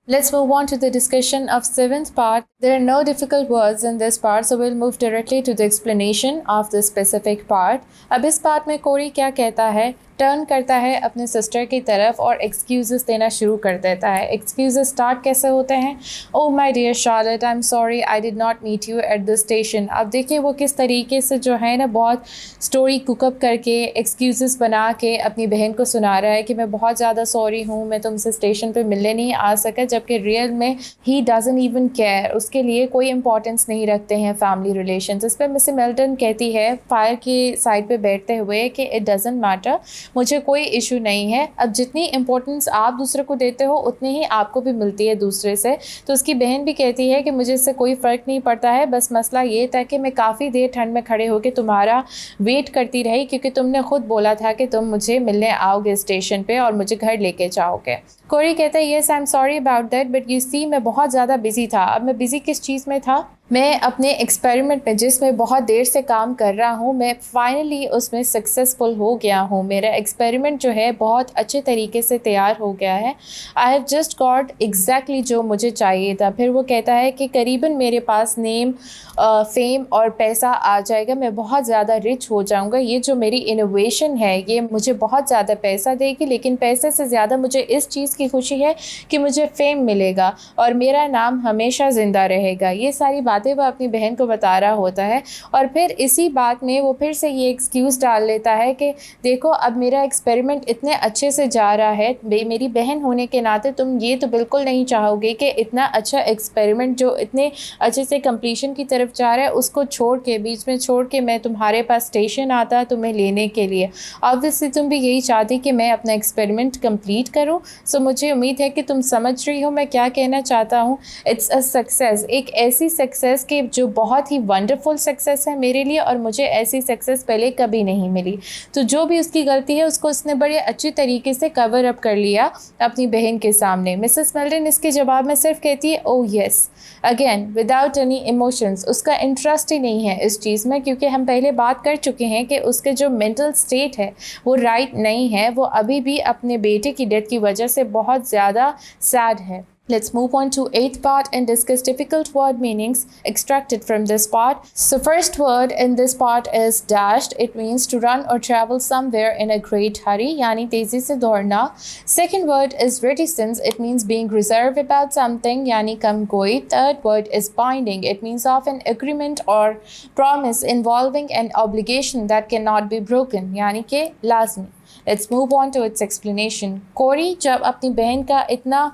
Let's move on to the discussion of seventh part. There are no difficult words in this part, so we'll move directly to the explanation of the specific part. अब इस part में कोरी क्या कहता है, turn करता है अपने sister की तरफ और एक्सक्यूज़ेस देना शुरू कर देता है। एक्सक्यूज़ेस स्टार्ट कैसे होते हैं? Oh my dear Charlotte, I am sorry I did not meet you at the station. अब देखिए वो किस तरीके से जो है ना बहुत स्टोरी कुकअप करके एक्सक्यूज़ेस बना के अपनी बहन को सुना रहा है कि मैं बहुत ज़्यादा सॉरी हूँ, मैं तुमसे स्टेशन पर मिलने नहीं आ सका, जबकि रियल में ही डजंट इवन केयर, उसके लिए कोई इंपॉर्टेंस नहीं रखते हैं फैमिली रिलेशंस। इस पर मिस मिल्टन कहती है फायर की साइड पे बैठते हुए कि इट डजंट मैटर, मुझे कोई इशू नहीं है। अब जितनी इंपॉर्टेंस आप दूसरे को देते हो उतनी ही आपको भी मिलती है दूसरे से। तो उसकी बहन भी कहती है कि मुझे इससे कोई फ़र्क नहीं पड़ता है, बस मसला ये था कि मैं काफ़ी देर ठंड में खड़े होकर तुम्हारा वेट करती रही क्योंकि तुमने खुद बोला था कि तुम मुझे मिलने आओगे स्टेशन पे और मुझे घर लेके जाओगे। कोरी कहता है yes I am sorry about that but you see मैं बहुत ज़्यादा बिजी था। अब मैं बिज़ी किस चीज़ में था? मैं अपने एक्सपेरिमेंट में जिसमें बहुत देर से काम कर रहा हूँ, मैं फाइनली उसमें सक्सेसफुल हो गया हूँ। मेरा एक्सपेरिमेंट जो है बहुत अच्छे तरीके से तैयार हो गया है। I have just got exactly जो मुझे चाहिए था। फिर वो कहता है कि करीबन मेरे पास नेम, फेम और पैसा आ जाएगा, मैं बहुत ज़्यादा रिच हो जाऊँगा। ये जो मेरी इनोवेशन है ये मुझे बहुत ज़्यादा पैसा देगी, लेकिन पैसे से ज़्यादा मुझे इस चीज़ की खुशी है कि मुझे फेम मिलेगा और मेरा नाम हमेशा ज़िंदा रहेगा। ये सारी बातें वो अपनी बहन को बता रहा होता है और फिर इसी बात में वो फिर से ये एक्सक्यूज़ डाल लेता है कि देखो अब मेरा एक्सपेरिमेंट इतने अच्छे से जा रहा है, मेरी बहन होने के नाते तुम ये तो बिल्कुल नहीं चाहोगे कि इतना अच्छा एक्सपेरिमेंट जो इतने अच्छे से कंप्लीशन की तरफ जा रहा है उसको छोड़ के, बीच में छोड़ के मैं तुम्हारे पास स्टेशन आता तुम्हें लेने के लिए। ऑब्वियसली तुम भी यही चाहती कि मैं अपना एक्सपेरिमेंट कंप्लीट करूँ। सो मुझे उम्मीद है कि तुम समझ रही हो मैं क्या कहना चाहता हूँ। इट्स अ सक्सेस, एक ऐसी सक्सेस कि जो बहुत ही वंडरफुल सक्सेस है मेरे लिए और मुझे ऐसी सक्सेस पहले कभी नहीं मिली। तो जो भी उसकी गलती है उसको उसने बड़े अच्छे तरीके से कवर अप कर लिया अपनी बहन के सामने। मिसेस मिल्टन इसके जवाब में सिर्फ कहती है oh yes, again without any emotions. उसका इंटरेस्ट ही नहीं है इस चीज़ में, क्योंकि हम पहले बात कर चुके हैं कि उसके जो मेंटल स्टेट है वो राइट नहीं है। वो अभी भी अपने बेटे की डेथ की वजह से बहुत ज़्यादा सैड है। Let's move on to 8th part and discuss difficult word meanings extracted from this part. So first word in this part is dashed. It means to run or travel somewhere in a great hurry, यानी तेजी से दौड़ना. Second word is reticence. It means being reserved about something, यानी कमगोई. Third word is binding. It means of an agreement or promise involving an obligation that cannot be broken, यानी कि लाज़मी. Let's move on to its explanation. कोरी जब अपनी बहन का इतना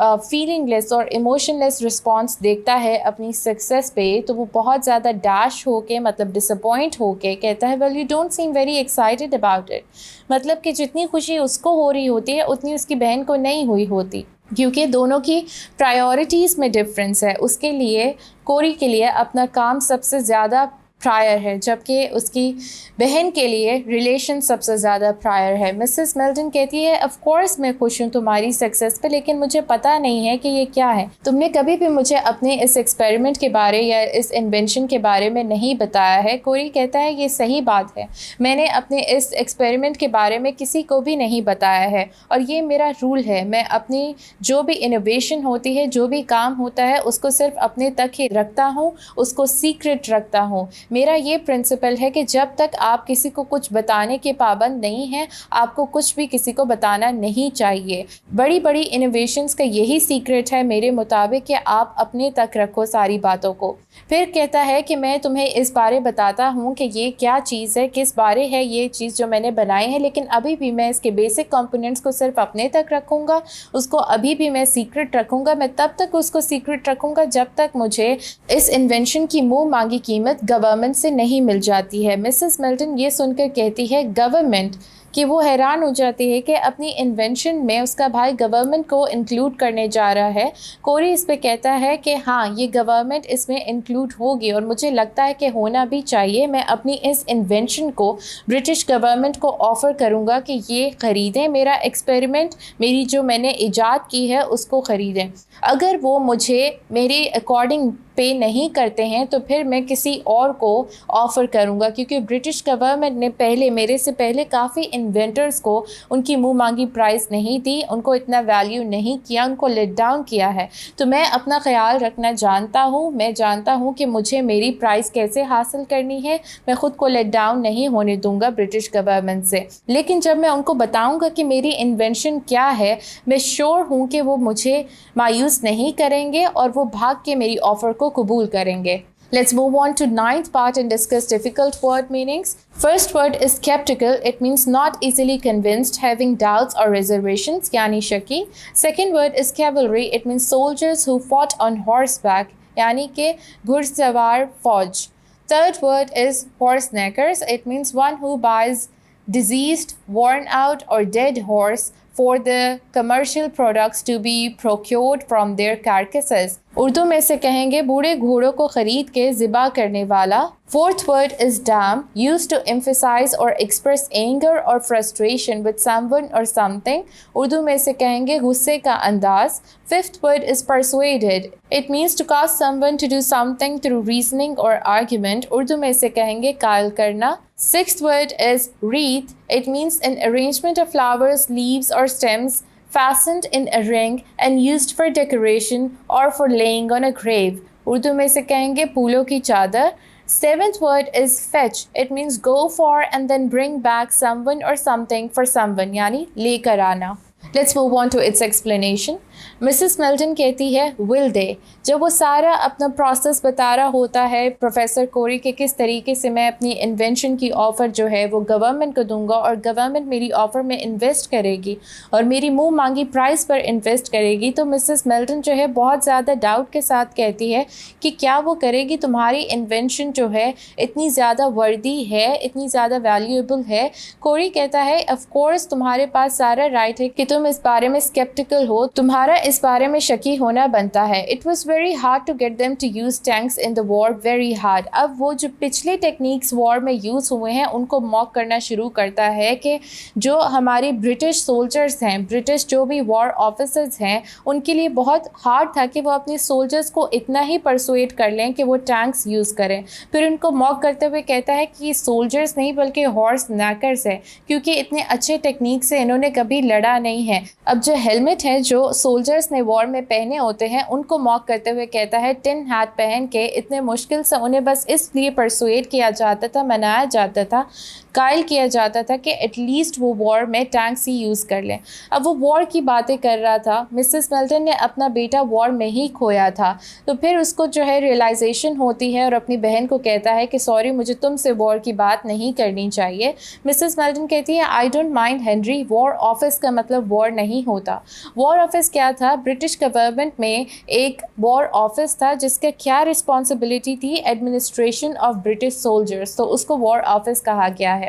फीलिंगलेस और इमोशनलेस रिस्पॉन्स देखता है अपनी सक्सेस पे, तो वो बहुत ज़्यादा डैश होके, मतलब डिसअपॉइंट होके कहता है well you don't seem very excited about it. मतलब कि जितनी खुशी उसको हो रही होती है उतनी उसकी बहन को नहीं हुई होती, क्योंकि दोनों की प्रायोरिटीज़ में डिफरेंस है। उसके लिए, कोरी के लिए अपना काम सबसे ज़्यादा प्रायर है, जबकि उसकी बहन के लिए रिलेशन सबसे ज़्यादा प्रायर है। मिसेस मिल्टन कहती है ऑफ कोर्स मैं खुश हूँ तुम्हारी सक्सेस पे, लेकिन मुझे पता नहीं है कि ये क्या है। तुमने कभी भी मुझे अपने इस एक्सपेरिमेंट के बारे या इस इन्वेंशन के बारे में नहीं बताया है। कोरी कहता है ये सही बात है, मैंने अपने इस एक्सपेरिमेंट के बारे में किसी को भी नहीं बताया है और ये मेरा रूल है। मैं अपनी जो भी इनोवेशन होती है, जो भी काम होता है, उसको सिर्फ अपने तक ही रखता हूँ, उसको सीक्रेट रखता हूँ। मेरा ये प्रिंसिपल है कि जब तक आप किसी को कुछ बताने के पाबंद नहीं हैं, आपको कुछ भी किसी को बताना नहीं चाहिए। बड़ी बड़ी इनोवेशंस का यही सीक्रेट है मेरे मुताबिक कि आप अपने तक रखो सारी बातों को। फिर कहता है कि मैं तुम्हें इस बारे बताता हूँ कि ये क्या चीज़ है, किस बारे है ये चीज़ जो मैंने बनाई है, लेकिन अभी भी मैं इसके बेसिक कंपोनेंट्स को सिर्फ अपने तक रखूँगा, उसको अभी भी मैं सीक्रेट रखूँगा। मैं तब तक उसको सीक्रेट रखूँगा जब तक मुझे इस इन्वेंशन की मुँह मांगी कीमत गवर्नमेंट से नहीं मिल जाती है। मिसेस मिल्टन ये सुनकर कहती है गवर्नमेंट, कि वो हैरान हो जाती है कि अपनी इन्वेंशन में उसका भाई गवर्नमेंट को इंक्लूड करने जा रहा है। कोरी इस पे कहता है कि हाँ ये गवर्नमेंट इसमें इंक्लूड होगी और मुझे लगता है कि होना भी चाहिए। मैं अपनी इस इन्वेंशन को ब्रिटिश गवर्नमेंट को ऑफ़र करूँगा कि ये ख़रीदें मेरा एक्सपेरिमेंट, मेरी जो मैंने ईजाद की है उसको ख़रीदें। अगर वो मुझे मेरे अकॉर्डिंग पे नहीं करते हैं तो फिर मैं किसी और को ऑफ़र करूँगा, क्योंकि ब्रिटिश गवर्नमेंट ने मेरे से पहले काफ़ी इन्वेंटर्स को उनकी मुँह मांगी प्राइस नहीं दी, उनको इतना वैल्यू नहीं किया, उनको लेट डाउन किया है। तो मैं अपना ख्याल रखना जानता हूँ, मैं जानता हूँ कि मुझे मेरी प्राइस कैसे हासिल करनी है। मैं ख़ुद को लेट डाउन नहीं होने दूंगा ब्रिटिश गवर्नमेंट से। लेकिन जब मैं उनको बताऊंगा कि मेरी इन्वेंशन क्या है, मैं श्योर हूँ कि वो मुझे मायूस नहीं करेंगे और वो भाग के मेरी ऑफ़र को कबूल करेंगे। Let's move on to ninth part and discuss difficult word meanings. First word is skeptical. It means not easily convinced, having doubts or reservations, yani shaki. Second word is cavalry. It means soldiers who fought on horseback, yani ke ghursavar fauj. Third word is horse knackers. It means one who buys diseased, worn out or dead horse for the commercial products to be procured from their carcasses. Urdu में से कहेंगे बूढ़े घोड़ों को खरीद के ज़िबा करने वाला। Fourth word is damn, used to emphasize or express anger or frustration with someone or something. Urdu में से कहेंगे गुस्से का अंदाज। Fifth word is persuaded. It means to cause someone to do something through reasoning or argument. Urdu में से कहेंगे कायल करना। Sixth word is wreath. It means an arrangement of flowers, leaves or stems fastened in a ring and used for decoration or for laying on a grave. Urdu में से कहेंगे फूलों की चादर। Seventh word is fetch. It means go for and then bring back someone or something for someone, यानी लेकर आना। Let's move on to its explanation. Mrs Milton कहती है विल दे। जब वो सारा अपना प्रोसेस बता रहा होता है प्रोफेसर कोरी के किस तरीके से मैं अपनी इन्वेंशन की ऑफ़र जो है वो गवर्नमेंट को दूंगा और गवर्नमेंट मेरी ऑफ़र में इन्वेस्ट करेगी और मेरी मुंह मांगी प्राइस पर इन्वेस्ट करेगी, तो मिसेस मिल्टन जो है बहुत ज़्यादा डाउट के साथ कहती है कि क्या वो करेगी। तुम्हारी इन्वेंशन जो है इतनी ज़्यादा वर्दी है, इतनी ज़्यादा वैल्यूएबल है। कोरी कहता है ऑफ कोर्स तुम्हारे पास सारा राइट है कि तुम इस बारे में स्केप्टिकल हो, तुम्हारा इस बारे में शकी होना बनता है। It was very hard to get them to use tanks in the war, very hard. अब वो जो पिछले टेक्निक्स वॉर में यूज़ हुए हैं उनको मॉक करना शुरू करता है कि जो हमारे ब्रिटिश सोल्जर्स हैं, ब्रिटिश जो भी वॉर ऑफिसर्स हैं, उनके लिए बहुत हार्ड था कि वो अपने सोल्जर्स को इतना ही परसुएट कर लें कि वो टैंक्स यूज़ करें। फिर उनको मॉक करते हुए कहता है कि ये सोल्जर्स नहीं बल्कि हॉर्स नैकर्स है, क्योंकि इतने अच्छे टेक्निक से इन्होंने कभी लड़ा नहीं है। अब जो हेलमेट है जो सोल्जर्स ने वॉर में पहने होते हैं उनको मॉक करते हुए कहता है टिन हैट पहन के इतने मुश्किल से उन्हें बस इसलिए परसुएट किया जाता था, मनाया जाता था, कायल किया जाता था कि एटलीस्ट वो वॉर में टैंक्स ही यूज़ कर लें। अब वो वॉर की बातें कर रहा था। मिसेस मिल्टन ने अपना बेटा वॉर में ही खोया था, तो फिर उसको जो है रियलाइजेशन होती है और अपनी बहन को कहता है कि सॉरी मुझे तुमसे वॉर की बात नहीं करनी चाहिए। मिसेस मिल्टन कहती है I don't mind Henry, war office का मतलब वॉर नहीं होता। वॉर ऑफिस क्या था? ब्रिटिश गवर्नमेंट में एक वॉर ऑफिस था जिसका क्या रिस्पॉन्सिबिलिटी थी? एडमिनिस्ट्रेशन ऑफ ब्रिटिश सोल्जर्स, तो उसको वॉर ऑफिस कहा गया है।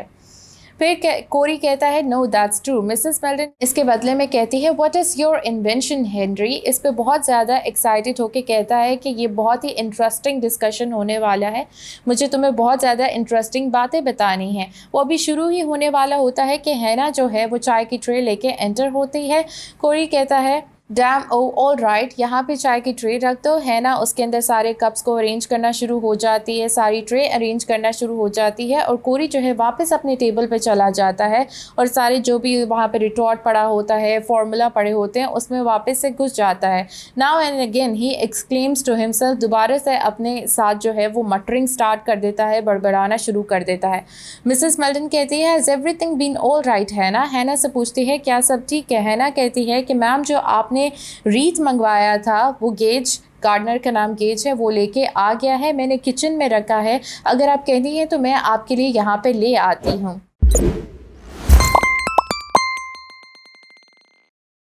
फिर कोरी कहता है no that's true. Mrs Milton इसके बदले में कहती है what is your invention Henry. इस पे बहुत ज़्यादा एक्साइटेड होकर कहता है कि ये बहुत ही इंटरेस्टिंग डिस्कशन होने वाला है, मुझे तुम्हें बहुत ज़्यादा इंटरेस्टिंग बातें बतानी हैं। वो अभी शुरू ही होने वाला होता है कि हैना जो है वो चाय की ट्रे लेके एंटर होती है। कोरी कहता है डैम ओ ऑल राइट, यहाँ पे चाय की ट्रे रख दो। है ना, उसके अंदर सारे कप्स को अरेंज करना शुरू हो जाती है, सारी ट्रे अरेंज करना शुरू हो जाती है और कोरी जो है वापस अपने टेबल पे चला जाता है और सारे जो भी वहाँ पे रिटॉर्ट पड़ा होता है, फॉर्मूला पड़े होते हैं, उसमें वापस से घुस जाता है। Now and again he exclaims to himself, दोबारा से अपने साथ जो है वो मटरिंग स्टार्ट कर देता है, बड़बड़ाना शुरू कर देता है। मिसेस मिल्टन कहती है has everything been all right Hannah. Hannah से पूछती है क्या सब ठीक है? हैना कहती है कि मैम जो आपने रीत मंगवाया था वो गेज, गार्डनर का नाम गेज है, वो लेके आ गया है, मैंने किचन में रखा है, अगर आप कहती हैं तो मैं आपके लिए यहाँ पे ले आती हूँ।